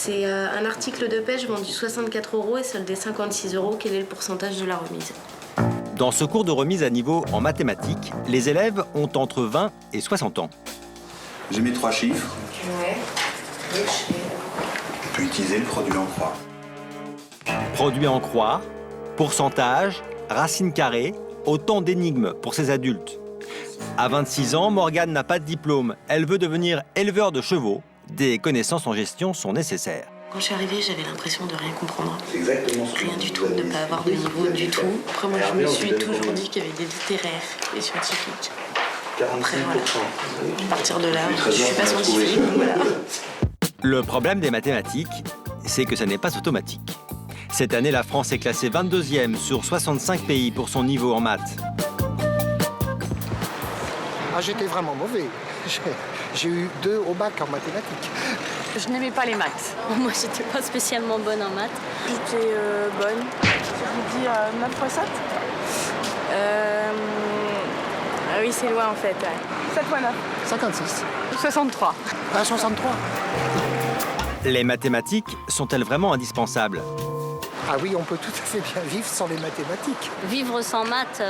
C'est un article de pêche vendu 64 € et soldé 56 €. Quel est le pourcentage de la remise? Dans ce cours de remise à niveau en mathématiques, les élèves ont entre 20 et 60 ans. J'ai mes 3 chiffres. Ouais. On peut utiliser le produit en croix. Produit en croix, pourcentage, racine carrée, autant d'énigmes pour ces adultes. À 26 ans, Morgane n'a pas de diplôme. Elle veut devenir éleveur de chevaux. Des connaissances en gestion sont nécessaires. Quand je suis arrivée, j'avais l'impression de rien comprendre. C'est exactement ce que Rien du tout, de ne pas avoir de niveau du tout. Après, moi, je me suis toujours dit qu'il y avait des littéraires et scientifiques. Après, voilà. À partir de là, je ne suis pas scientifique, donc voilà. Le problème des mathématiques, c'est que ça n'est pas automatique. Cette année, la France est classée 22e sur 65 pays pour son niveau en maths. Ah, j'étais vraiment mauvais. J'ai eu 2 au bac en mathématiques. Je n'aimais pas les maths. Moi, j'étais pas spécialement bonne en maths. J'étais bonne. Je vous dis 9 x 7 Ah oui, c'est loin en fait. Ouais. 7 x 9 56. 63. Ah, 63. Les mathématiques sont-elles vraiment indispensables? Ah oui, on peut tout à fait bien vivre sans les mathématiques. Vivre sans maths,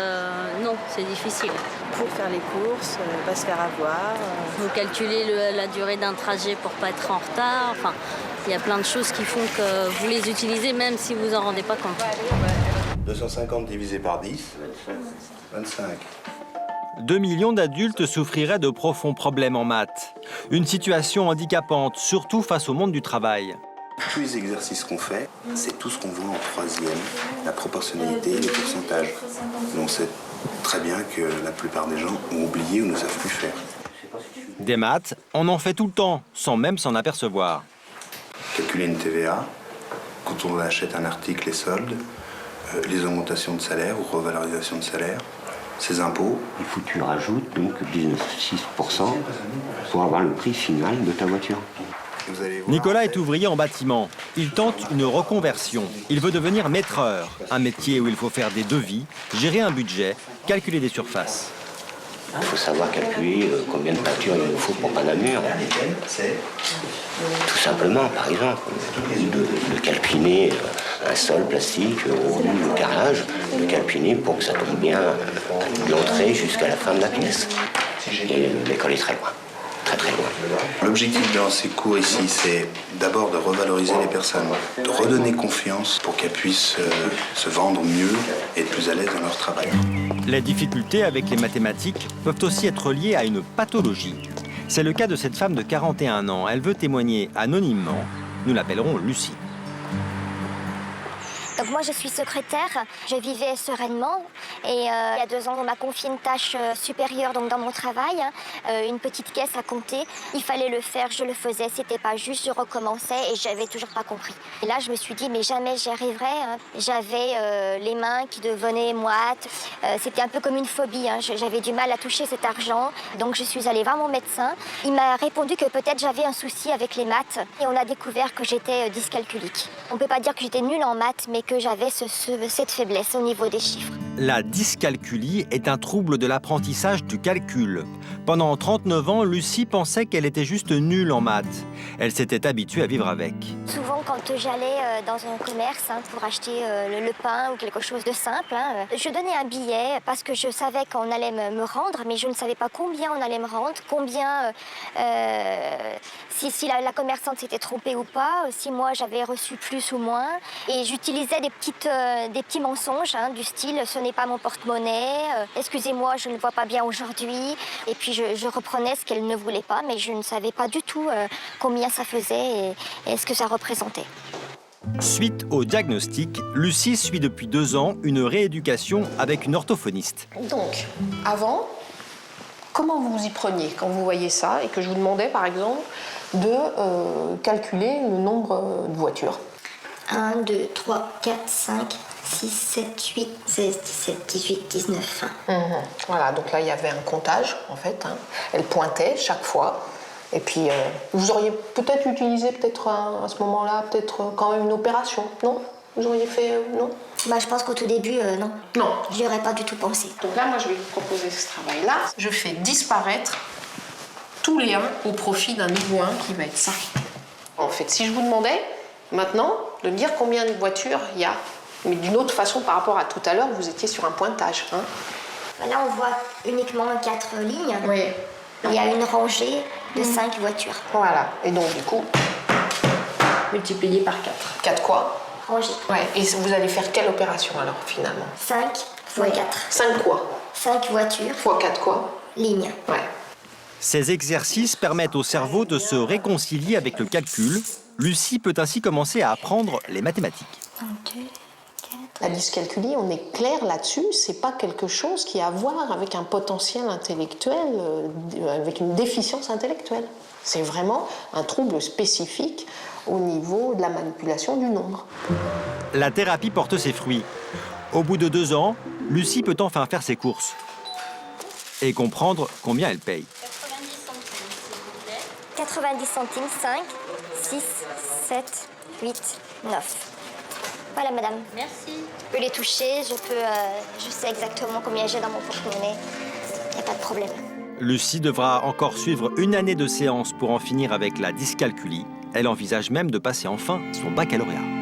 non, c'est difficile. Pour faire les courses, pas se faire avoir. Il faut calculer la durée d'un trajet pour pas être en retard. Enfin, il y a plein de choses qui font que vous les utilisez même si vous en rendez pas compte. 250 divisé par 10, 25. 2 millions d'adultes souffriraient de profonds problèmes en maths. Une situation handicapante, surtout face au monde du travail. Tous les exercices qu'on fait, c'est tout ce qu'on voit en 3e, la proportionnalité et les pourcentages. On sait très bien que la plupart des gens ont oublié ou ne savent plus faire. Des maths, on en fait tout le temps, sans même s'en apercevoir. Calculer une TVA, quand on achète un article, les soldes, les augmentations de salaire ou revalorisation de salaire, ses impôts. Il faut que tu rajoutes donc 19,6% pour avoir le prix final de ta voiture. Nicolas est ouvrier en bâtiment. Il tente une reconversion. Il veut devenir maîtreur, un métier où il faut faire des devis, gérer un budget, calculer des surfaces. Il faut savoir calculer combien de peinture il nous faut pour peindre un mur. Tout simplement, par exemple, de calculer un sol plastique ou le carrelage, de calculer pour que ça tombe bien de l'entrée jusqu'à la fin de la pièce. Et l'école est très loin. Très très loin. L'objectif dans ces cours ici, c'est d'abord de revaloriser les personnes, de redonner confiance pour qu'elles puissent se vendre mieux et être plus à l'aise dans leur travail. Les difficultés avec les mathématiques peuvent aussi être liées à une pathologie. C'est le cas de cette femme de 41 ans. Elle veut témoigner anonymement. Nous l'appellerons Lucie. Donc moi je suis secrétaire, je vivais sereinement et il y a 2 ans on m'a confié une tâche supérieure donc dans mon travail, une petite caisse à compter. Il fallait le faire, je le faisais, c'était pas juste, je recommençais et j'avais toujours pas compris. Et là je me suis dit mais jamais j'y arriverai. J'avais les mains qui devenaient moites, c'était un peu comme une phobie, j'avais du mal à toucher cet argent. Donc je suis allée voir mon médecin, il m'a répondu que peut-être j'avais un souci avec les maths et on a découvert que j'étais dyscalculique. On peut pas dire que j'étais nulle en maths mais que j'avais cette faiblesse au niveau des chiffres. La dyscalculie est un trouble de l'apprentissage du calcul. Pendant 39 ans, Lucie pensait qu'elle était juste nulle en maths. Elle s'était habituée à vivre avec. Souvent, quand j'allais dans un commerce pour acheter le pain ou quelque chose de simple, je donnais un billet parce que je savais qu'on allait me rendre, mais je ne savais pas combien on allait me rendre, combien, si la commerçante s'était trompée ou pas, si moi j'avais reçu plus ou moins. Et j'utilisais des petits mensonges du style « ce n'est pas mon porte-monnaie »,« excusez-moi, je ne vois pas bien aujourd'hui ». Et puis je reprenais ce qu'elle ne voulait pas, mais je ne savais pas du tout combien ça faisait et ce que ça représentait. Suite au diagnostic, Lucie suit depuis 2 ans une rééducation avec une orthophoniste. Donc, avant, comment vous vous y preniez quand vous voyez ça et que je vous demandais, par exemple, de calculer le nombre de voitures? 1, 2, 3, 4, 5, 6, 7, 8, 16, 17, 18, 19, 20. Voilà, donc là, il y avait un comptage, en fait. Elle pointait chaque fois. Et puis, vous auriez peut-être utilisé, à ce moment-là, quand même une opération, non? Vous auriez fait, non? Je pense qu'au tout début, non. Non. J'y aurais pas du tout pensé. Donc là, moi, je vais vous proposer ce travail-là. Je fais disparaître tous les 1 au profit d'un nouveau 1 qui va être ça. En fait, si je vous demandais maintenant de me dire combien de voitures il y a, mais d'une autre façon par rapport à tout à l'heure, vous étiez sur un pointage. Hein. Là, on voit uniquement 4 lignes. Oui. Il y a une rangée de 5 voitures. Voilà. Et donc, du coup, Multiplié par 4. 4 quoi? Rangée. Ouais. Et vous allez faire quelle opération alors, finalement? 5 fois 4. 5 quoi? 5 voitures. Fois 4 quoi? Lignes. Ouais. Ces exercices permettent au cerveau de se réconcilier avec le calcul. Lucie peut ainsi commencer à apprendre les mathématiques. La dyscalculie, on est clair là-dessus, c'est pas quelque chose qui a à voir avec un potentiel intellectuel, avec une déficience intellectuelle. C'est vraiment un trouble spécifique au niveau de la manipulation du nombre. La thérapie porte ses fruits. Au bout de 2 ans, Lucie peut enfin faire ses courses et comprendre combien elle paye. 90 centimes, 5, 6, 7, 8, 9. Voilà, madame. Merci. Je peux les toucher, je sais exactement combien j'ai dans mon porte-monnaie. Il n'y a pas de problème. Lucie devra encore suivre 1 année de séance pour en finir avec la dyscalculie. Elle envisage même de passer enfin son baccalauréat.